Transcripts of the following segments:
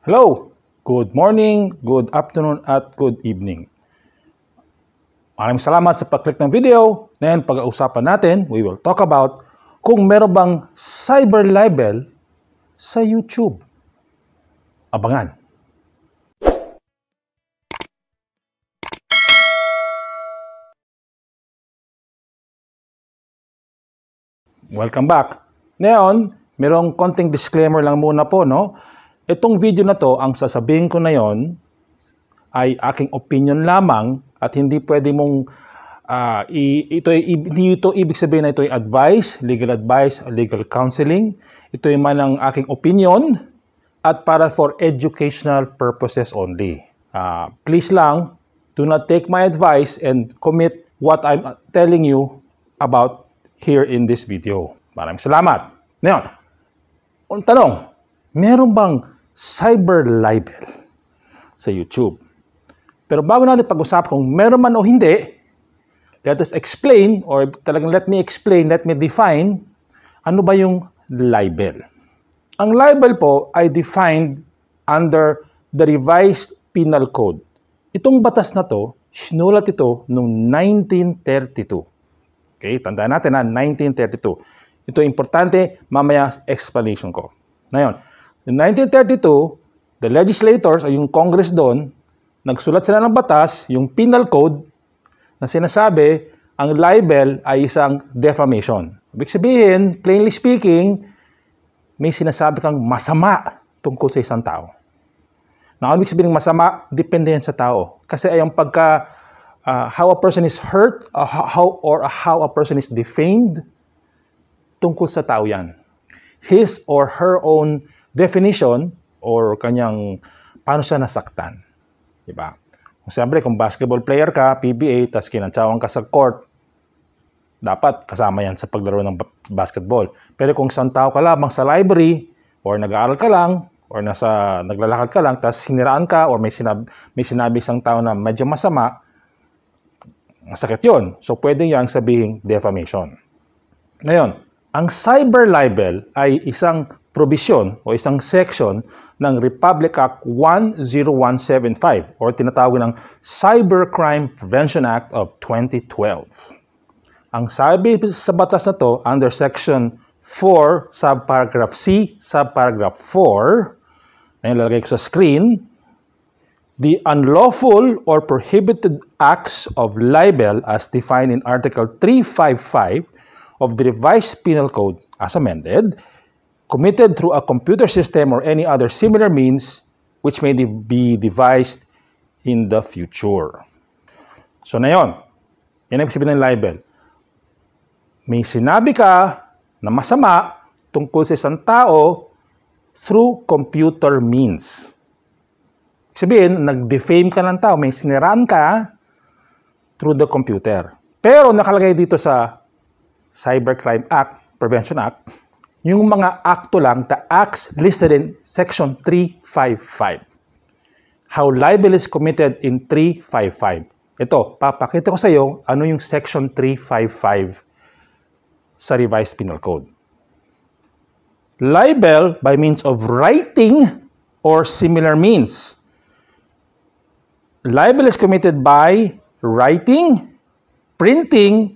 Hello, good morning, good afternoon, at good evening. Maraming salamat sa pag-click ng video. Ngayon, pag-uusapan natin, we will talk about kung meron bang cyber libel sa YouTube. Abangan. Welcome back. Ngayon, merong konting disclaimer lang muna po, no? Itong video na to, ang sasabihin ko na yon ay aking opinion lamang at hindi pwede mong hindi ito ibig sabihin na ito ay advice, legal counseling. Ito ay man ang aking opinion at para for educational purposes only. Please lang, do not take my advice and commit what I'm telling you about here in this video. Maraming salamat. Ngayon, ang tanong, meron bang cyber libel sa YouTube? Pero bago natin pag-usapan kung meron man o hindi, let us explain, or talagang let me define, ano ba yung libel? Ang libel po ay defined under the Revised Penal Code. Itong batas na to, sinulat ito noong 1932. Okay, tandaan natin na 1932. Ito importante, mamaya explanation ko. Ngayon, in 1932, the legislators, ay yung Congress doon, nagsulat sila ng batas, yung Penal Code, na sinasabi, ang libel ay isang defamation. Ibig sabihin, plainly speaking, may sinasabi kang masama tungkol sa isang tao. Na ibig sabihin ng masama, depende yan sa tao. Kasi ay ang pagka, how a person is hurt, how a person is defamed, tungkol sa tao yan. His or her own definition or kanyang paano siya nasaktan. Diba? Siyempre, kung basketball player ka, PBA, tas kinantsawan ka sa court, dapat kasama yan sa paglaro ng basketball. Pero kung isang tao ka lamang sa library, or nag-aaral ka lang, or naglalakad ka lang, tas siniraan ka, or may sinabi isang tao na medyo masama, masakit yun. So, pwede yang sabihin defamation. Ngayon, ang cyber libel ay isang probisyon o isang section ng Republic Act 10175 or tinatawag ng Cybercrime Prevention Act of 2012. Ang sabi sa batas na to under Section 4, subparagraph C, subparagraph 4, na ilalagay ko sa screen, the unlawful or prohibited acts of libel as defined in Article 355 of the Revised Penal Code as amended, committed through a computer system or any other similar means which may be devised in the future. So na yun. Yan ang sabihin ng libel. May sinabi ka na masama tungkol sa isang tao through computer means. Sabihin, nag-defame ka ng tao, may siniraan ka through the computer. Pero nakalagay dito sa Cybercrime Act, Prevention Act, yung mga akto lang, the acts listed in Section 355. How libel is committed in 355. Ito, papakita ko sa iyo ano yung Section 355 sa Revised Penal Code. Libel by means of writing or similar means. Libel is committed by writing, printing,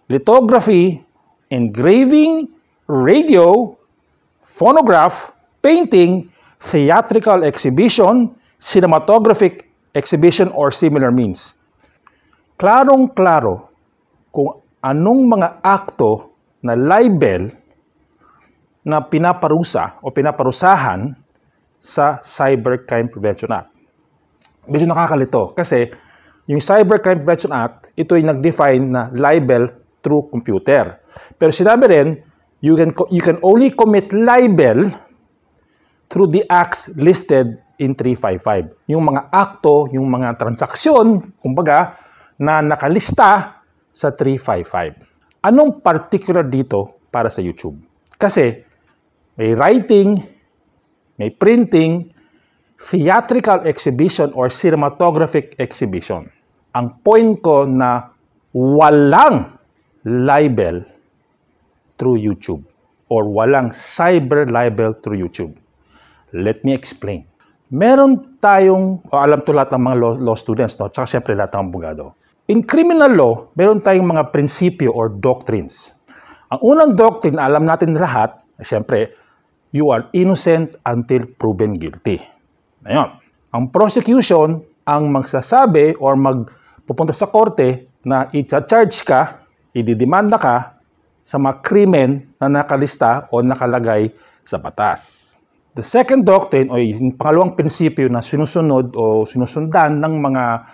lithography, engraving, radio, phonograph, painting, theatrical exhibition, cinematographic exhibition, or similar means. Klarong-klaro kung anong mga akto na libel na pinaparusa o pinaparusahan sa Cybercrime Prevention Act. Medyo nakakalito kasi yung Cybercrime Prevention Act, ito ay nag-define na libel through computer. Pero sinabi rin, you can only commit libel through the acts listed in 355. Yung mga akto, yung mga transaksyon, kumbaga, na nakalista sa 355. Anong particular dito para sa YouTube? Kasi may writing, may printing, theatrical exhibition or cinematographic exhibition. Ang point ko na walang libel through YouTube or walang cyber libel through YouTube. Let me explain. meron tayong, alam to lahat ng mga law students, no? Tsaka siyempre lahat ng abogado. In criminal law, meron tayong mga prinsipyo or doctrines. Ang unang doctrine, alam natin lahat, siyempre, you are innocent until proven guilty. Ngayon, ang prosecution, ang magsasabi or magpupunta sa korte na i-charge ka, ididemanda ka sa mga krimen na nakalista o nakalagay sa batas. The second doctrine o yung pangalawang prinsipyo na sinusunod o sinusundan ng mga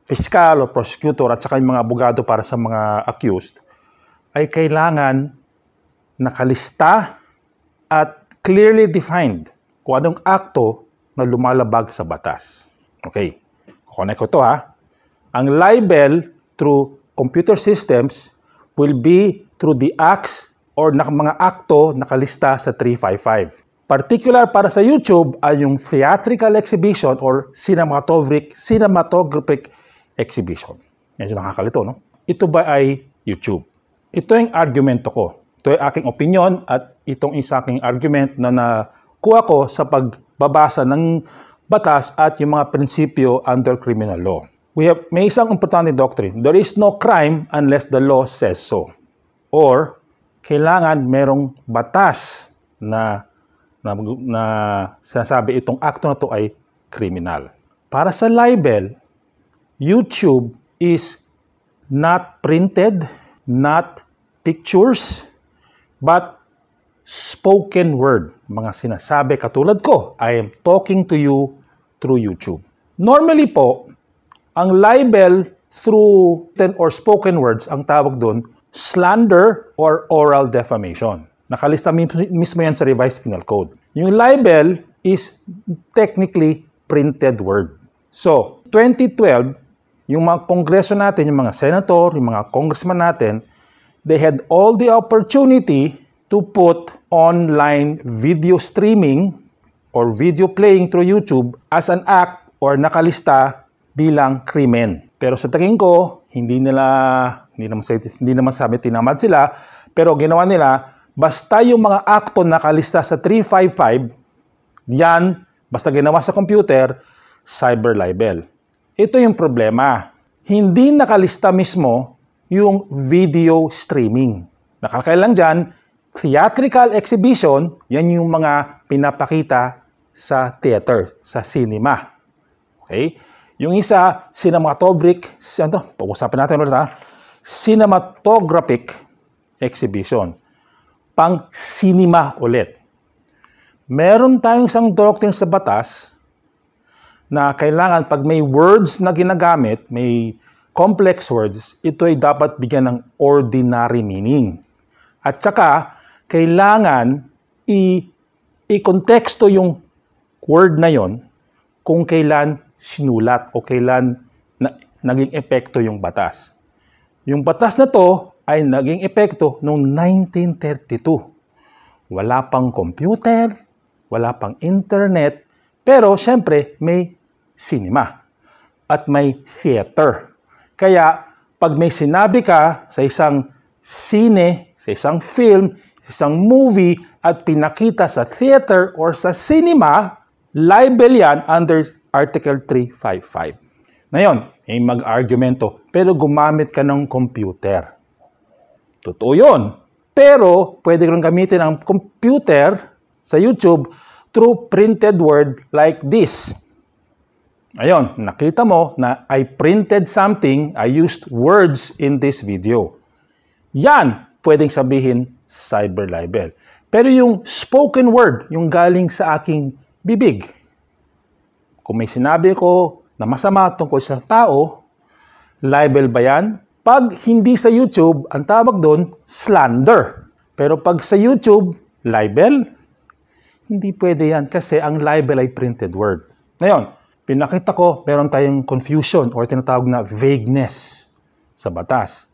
fiskal o prosecutor at saka yung mga abogado para sa mga accused ay kailangan nakalista at clearly defined kung anong akto na lumalabag sa batas. Okay, connect ko to ha. Ang libel through computer systems will be through the acts or mga akto nakalista sa 355. Particular para sa YouTube ay yung theatrical exhibition or cinematographic exhibition. Medyo nakakalito, no? Ito ba ay YouTube? Ito yung argumento ko. Ito ay aking opinion at itong isa aking argument na nakuha ko sa pagbabasa ng batas at yung mga prinsipyo under criminal law. May isang importante doctrine. There is no crime unless the law says so. Or, kailangan merong batas na sinasabi itong akto na to ay criminal. Para sa libel, YouTube is not printed, not pictures, but spoken word. Mga sinasabi katulad ko, I am talking to you through YouTube. Normally po, ang libel through written or spoken words, ang tawag doon, slander or oral defamation. Nakalista mismo yan sa Revised Penal Code. Yung libel is technically printed word. So, 2012, yung mga kongreso natin, yung mga senator, yung mga congressman natin, they had all the opportunity to put online video streaming or video playing through YouTube as an act or nakalista bilang krimen. Pero sa tingin ko, hindi naman sabi tinamad sila, pero ginawa nila, basta yung mga akto nakalista sa 355, yan, basta ginawa sa computer, cyber libel. Ito yung problema. Hindi nakalista mismo yung video streaming. Nakakailang dyan, theatrical exhibition, yan yung mga pinapakita sa theater, sa cinema. Okay? Yung isa, pag-usapan natin ulit ha, cinematographic exhibition. Pang cinema ulit. Meron tayong isang doctrine sa batas na kailangan pag may words na ginagamit, may complex words, ito ay dapat bigyan ng ordinary meaning. At saka, kailangan i-konteksto yung word na yon kung kailan sinulat o kailan naging epekto yung batas. Yung batas na to ay naging epekto noong 1932. Wala pang computer, wala pang internet, pero syempre may cinema at may theater. Kaya pag may sinabi ka sa isang sine, sa isang film, sa isang movie at pinakita sa theater or sa cinema, libel yan under Article 355. Ngayon, may mag-argumento, pero gumamit ka ng computer. Totoo yun. Pero pwede kang gamitin ang computer sa YouTube through printed word like this. Ayun, nakita mo na I printed something, I used words in this video. Yan, pwedeng sabihin cyber libel. Pero yung spoken word, yung galing sa aking bibig, kung may sinabi ko na masama tungkol sa tao, libel ba yan? Pag hindi sa YouTube, ang tawag doon, slander. Pero pag sa YouTube, libel, hindi pwede yan kasi ang libel ay printed word. Ngayon, pinakita ko, meron tayong confusion or tinatawag na vagueness sa batas.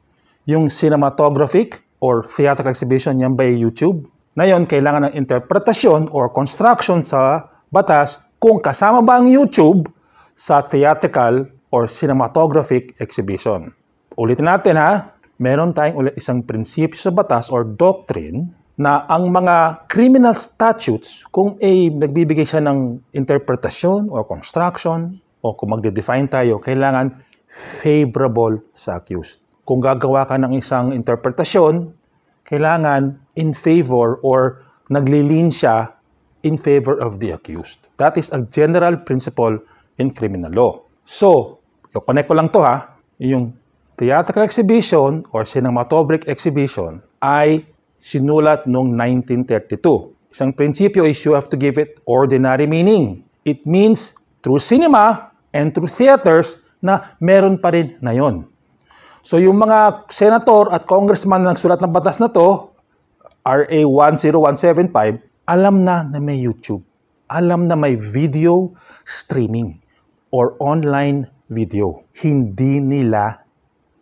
Yung cinematographic or theatrical exhibition, yan by YouTube. Ngayon, kailangan ng interpretasyon or construction sa batas kung kasama ba ang YouTube sa theatrical or cinematographic exhibition. Ulitin natin ha, meron tayong isang prinsipyo sa batas or doctrine na ang mga criminal statutes, kung nagbibigay siya ng interpretasyon or construction, o kung magde-define tayo, kailangan favorable sa accused. Kung gagawa ka ng isang interpretasyon, kailangan in favor or naglilin siya in favor of the accused. That is a general principle in criminal law. So, connect ko lang to ha, yung theatrical exhibition or cinematographic exhibition ay sinulat noong 1932. Isang prinsipyo is you have to give it ordinary meaning. It means through cinema and through theaters na meron pa rin na yon. So yung mga senator at congressman na nagsulat ng batas na to, RA 10175, alam na may YouTube. Alam na may video streaming or online video. Hindi nila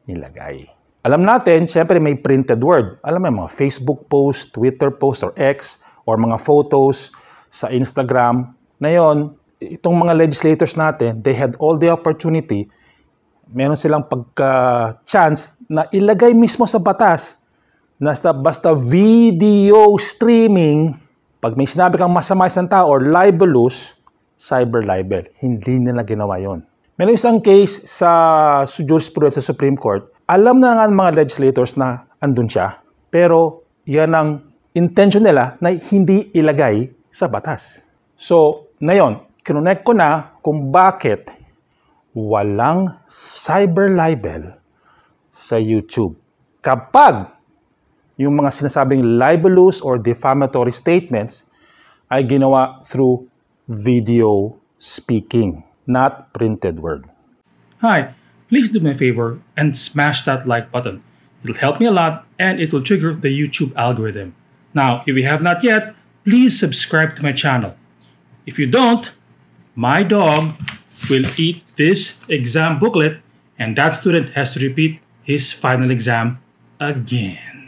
nilagay. Alam natin, syempre may printed word. Alam mo, mga Facebook post, Twitter post, or X, or mga photos sa Instagram. Na yon, itong mga legislators natin, they had all the opportunity, meron silang pagka-chance na ilagay mismo sa batas na basta video streaming, pag may sinabi kang masama isang tao or libelous, cyber libel. Hindi nila ginawa yon. Meron isang case sa jurisprudence sa Supreme Court, alam na nga ng mga legislators na andun siya, pero yan ang intention nila na hindi ilagay sa batas. So, ngayon, kinonect ko na kung bakit walang cyber libel sa YouTube. Kapag yung mga sinasabing libelous or defamatory statements ay ginawa through video speaking, not printed word. Hi, please do me a favor and smash that like button. It'll help me a lot and it will trigger the YouTube algorithm. Now, if you have not yet, please subscribe to my channel. If you don't, my dog will eat this exam booklet and that student has to repeat his final exam again.